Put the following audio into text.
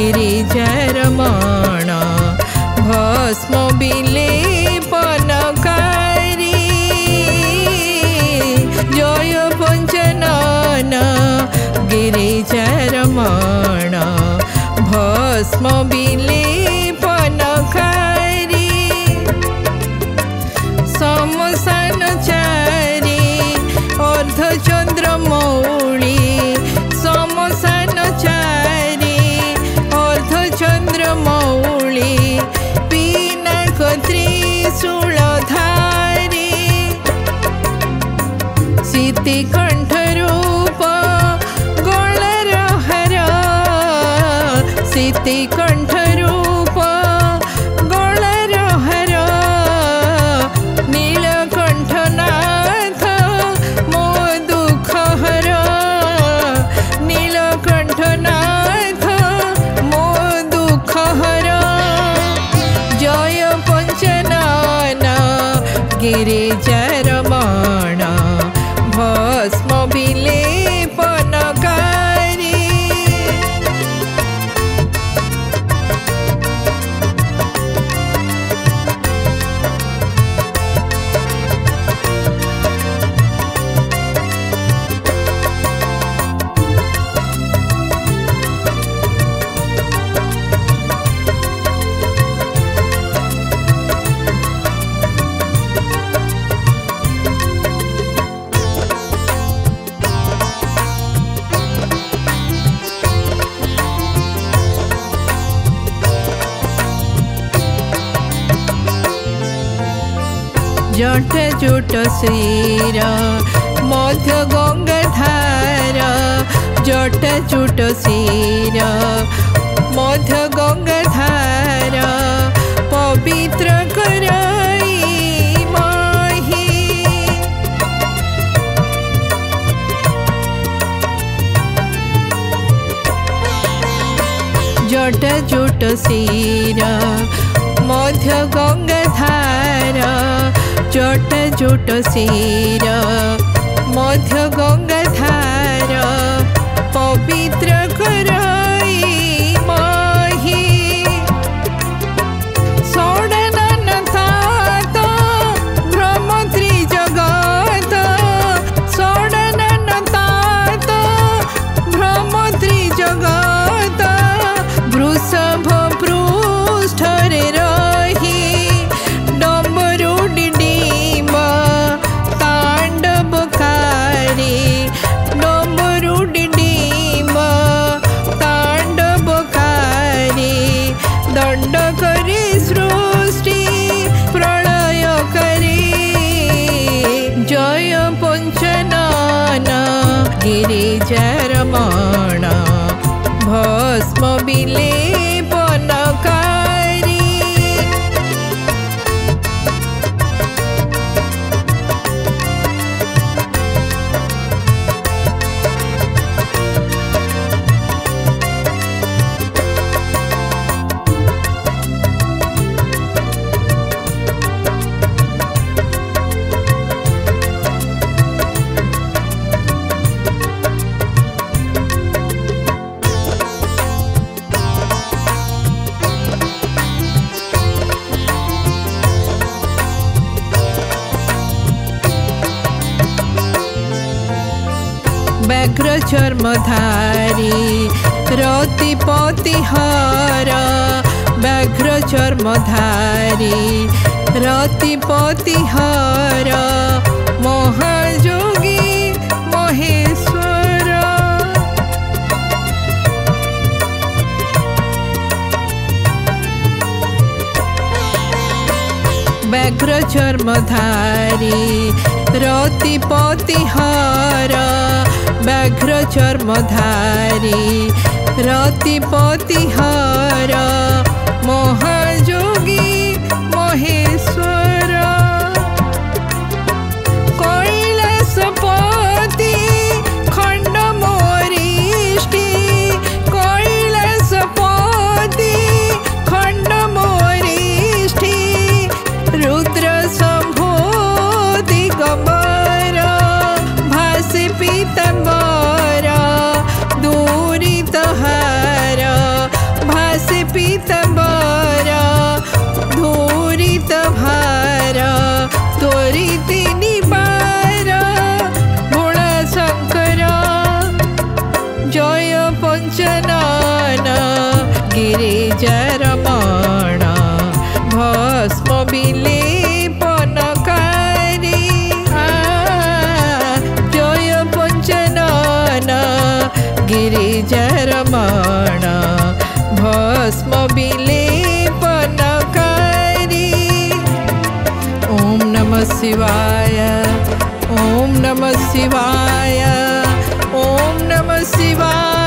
गिरिजारमण भस्म विलेपनकारी जय पंचनन गिरिजारमण भस्म विलेपनकारी समसानचारी अर्धचंद्रमौळी समसानचारी अर्धचंद्रमौळी पिनाक त्रिशूलधारी सीतिकंठरूप गळार हार सीतिकंठरूप गळार हार नीलकंठनाथ मो दुख हर नीलकंठनाथ मो दुख हर जय पंचनन गिरिजारमण भस्म विलेपनकारी जट जुट श्रीर मध्य गंगाधार जट जुट श्रीर मध्य गंगाधार पवित्र कराई माही जट जुट श्रीर मध्य गंगाधार जट जुट श्रीर मध्य गंगाधार पवित्र कराई माही षडनन तात भ्रम त्रिजगत षडनन तात भ्रम त्रिजगत वृषभ पृष्ठरे रही डम्बरू डिडिम तांडवकारी डम्बरू डिडिम तांडवकारी दंड करी सृष्टि प्रलय करी जय पंचनन गिरिजारमण भस्म विलेपनकारी व्याघ्र चर्मधारी रतिपति हर व्याघ्र चर्मधारी रतिपति हर महायोगी महेश्वर व्याघ्र चर्मधारी रतिपति हर व्याघ्र चर्मधारी रतिपति हर महायोगी महेश्वर कैलासपति खंडमोरिष्टि कैलासपति खंडमोरिष्टि रुद्र शंभो दिगंबर भासि पीतांबर दूरितहार शिवाय। ओम नमः शिवाय। ओम नमः शिवाय।